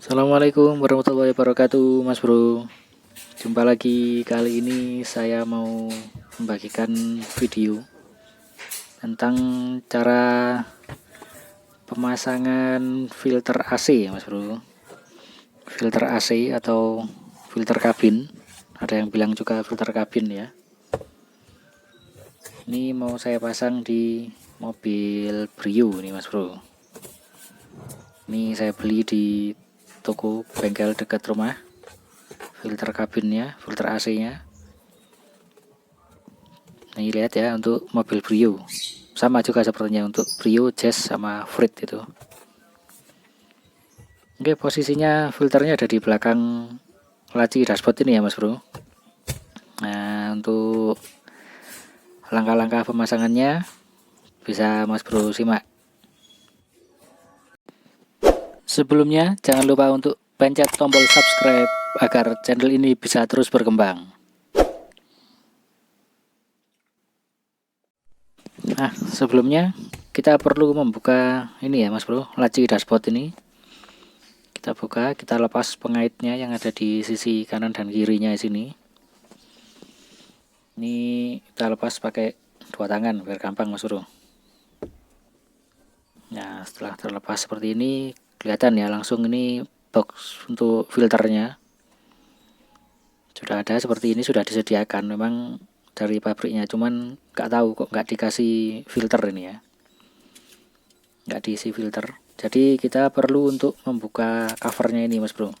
Assalamualaikum warahmatullahi wabarakatuh, Mas Bro. Jumpa lagi. Kali ini saya mau membagikan video tentang cara pemasangan filter AC ya, Mas Bro. Filter AC atau filter kabin. Ada yang bilang juga filter kabin ya. Ini mau saya pasang di mobil Brio nih, Mas Bro. Ini saya beli di toko bengkel dekat rumah. Filter kabinnya, filter AC-nya. Nih lihat ya, untuk mobil Brio. Sama juga sepertinya untuk Brio, Jazz sama Freed itu. Oke, posisinya filternya ada di belakang laci dashboard ini ya, Mas Bro. Nah, untuk langkah-langkah pemasangannya bisa Mas Bro simak. Sebelumnya, jangan lupa untuk pencet tombol subscribe agar channel ini bisa terus berkembang. Nah, sebelumnya kita perlu membuka ini ya, Mas Bro, laci dashboard ini. Kita buka, kita lepas pengaitnya yang ada di sisi kanan dan kirinya di sini. Ini kita lepas pakai dua tangan biar gampang, Mas Bro. Nah, setelah terlepas seperti ini, kelihatan ya langsung ini box untuk filternya sudah ada seperti ini, sudah disediakan memang dari pabriknya, cuman nggak tahu kok nggak dikasih filter ini ya, nggak diisi filter. Jadi kita perlu untuk membuka covernya ini, Mas Bro.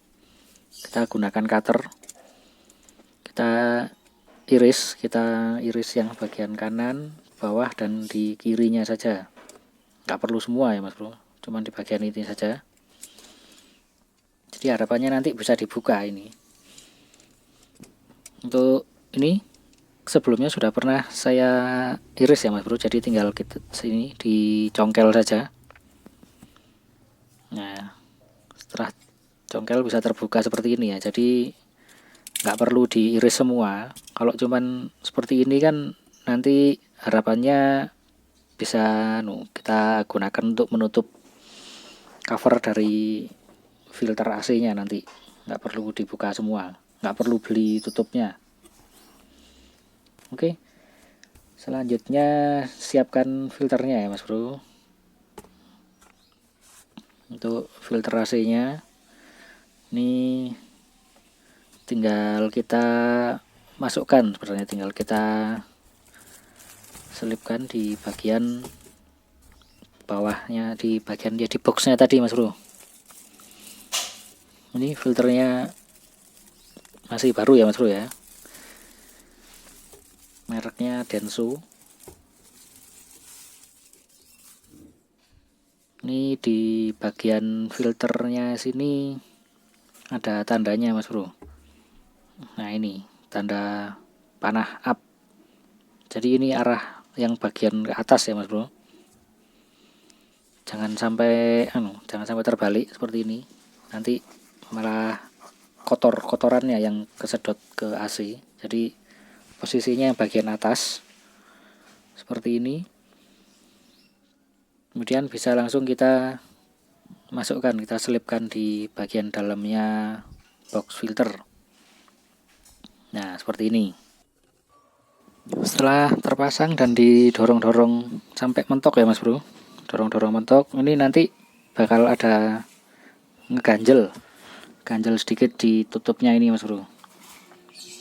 Kita gunakan cutter, kita iris yang bagian kanan, bawah, dan di kirinya saja. Nggak perlu semua ya, Mas Bro, cuman di bagian ini saja. Jadi harapannya nanti bisa dibuka ini. Untuk ini sebelumnya sudah pernah saya iris ya, Mas Bro, jadi tinggal kita sini dicongkel saja. Nah, setelah congkel bisa terbuka seperti ini ya, jadi nggak perlu diiris semua. Kalau cuman seperti ini kan nanti harapannya bisa kita gunakan untuk menutup cover dari filter AC-nya, nanti nggak perlu dibuka semua, nggak perlu beli tutupnya. Oke, selanjutnya siapkan filternya ya, Mas Bro. Untuk filter AC-nya ini tinggal kita masukkan, sebenarnya tinggal kita selipkan di bagian bawahnya, di bagian di boxnya tadi, Mas Bro. Ini filternya masih baru ya, Mas Bro ya, mereknya Denso. Ini di bagian filternya sini ada tandanya, Mas Bro. Nah, ini tanda panah up. Jadi ini arah yang bagian ke atas ya, Mas Bro. Jangan sampai terbalik seperti ini. Nanti malah kotorannya yang kesedot ke AC. Jadi posisinya yang bagian atas seperti ini. Kemudian bisa langsung kita masukkan, kita selipkan di bagian dalamnya box filter. Nah, seperti ini. Setelah terpasang dan didorong-dorong sampai mentok ya, Mas Bro, dorong-dorong mentok, ini nanti bakal ada ganjel sedikit di tutupnya ini, Mas Bro.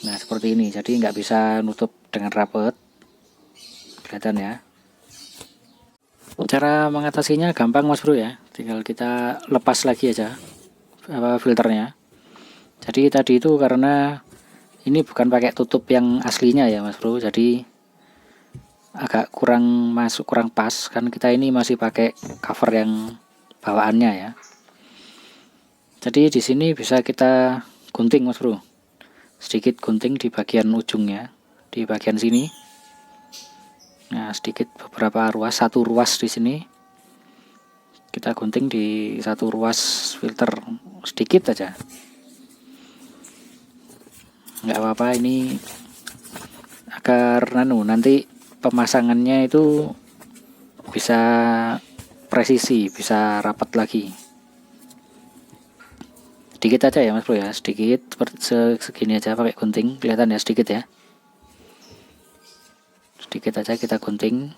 Nah, seperti ini, jadi nggak bisa nutup dengan rapat, kelihatan ya. Cara mengatasinya gampang, Mas Bro ya, tinggal kita lepas lagi aja filternya. Jadi tadi itu karena ini bukan pakai tutup yang aslinya ya, Mas Bro, jadi agak kurang pas, kan kita ini masih pakai cover yang bawaannya ya. Jadi di sini bisa kita gunting, Mas Bro, sedikit gunting di bagian ujungnya, di bagian sini. Nah, sedikit, beberapa ruas, satu ruas di sini kita gunting di satu ruas filter, sedikit aja, nggak apa-apa, ini agar nanti pemasangannya itu bisa presisi, bisa rapat lagi. sedikit aja ya Mas Bro ya, sedikit seperti segini aja pakai gunting, kelihatan ya sedikit ya. Sedikit aja kita gunting.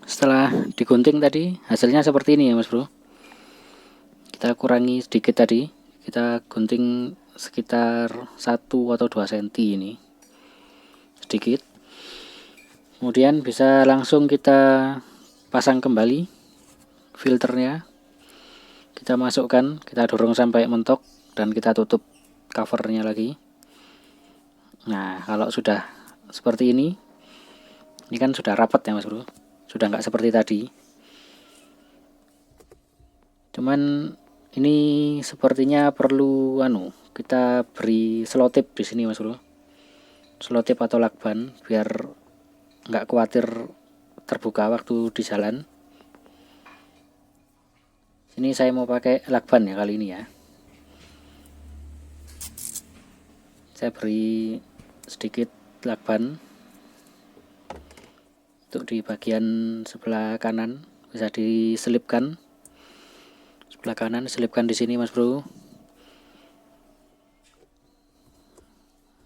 Setelah digunting tadi hasilnya seperti ini ya Mas Bro. Kita kurangi sedikit tadi, kita gunting sekitar 1 atau 2 cm ini sedikit. Kemudian bisa langsung kita pasang kembali filternya. Kita masukkan, kita dorong sampai mentok dan kita tutup covernya lagi. Nah, kalau sudah seperti ini kan sudah rapat ya Mas Bro. Sudah nggak seperti tadi. Cuman ini sepertinya perlu kita beri selotip di sini Mas Bro. Selotip atau lakban biar nggak khawatir terbuka waktu di jalan. Sini saya mau pakai lakban ya kali ini ya. Saya beri sedikit lakban untuk di bagian sebelah kanan, bisa diselipkan sebelah kanan, selipkan di sini Mas Bro.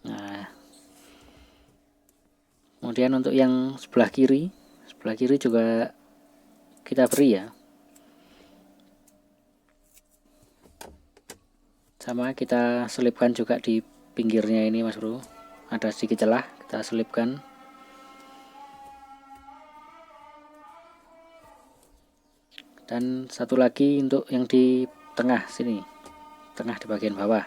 Nah, kemudian untuk yang sebelah kiri juga kita beri ya, sama kita selipkan juga di pinggirnya ini Mas Bro, ada sedikit celah, kita selipkan. Dan satu lagi untuk yang di tengah sini, tengah di bagian bawah,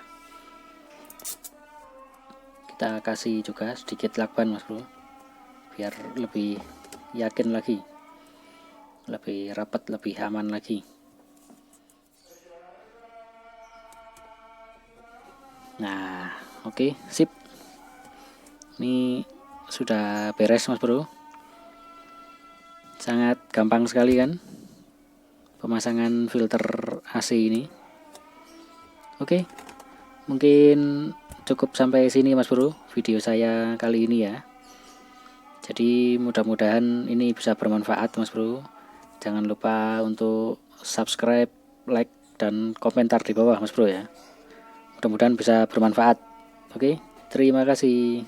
kita kasih juga sedikit lakban Mas Bro, biar lebih yakin lagi, lebih rapat, lebih aman lagi. Nah, oke, sip. Ini sudah beres Mas Bro. Sangat gampang sekali kan pemasangan filter AC ini. Oke, mungkin cukup sampai sini Mas Bro video saya kali ini ya. Jadi mudah-mudahan ini bisa bermanfaat Mas Bro. Jangan lupa untuk subscribe, like, dan komentar di bawah Mas Bro ya. Mudah-mudahan bisa bermanfaat. Oke, terima kasih.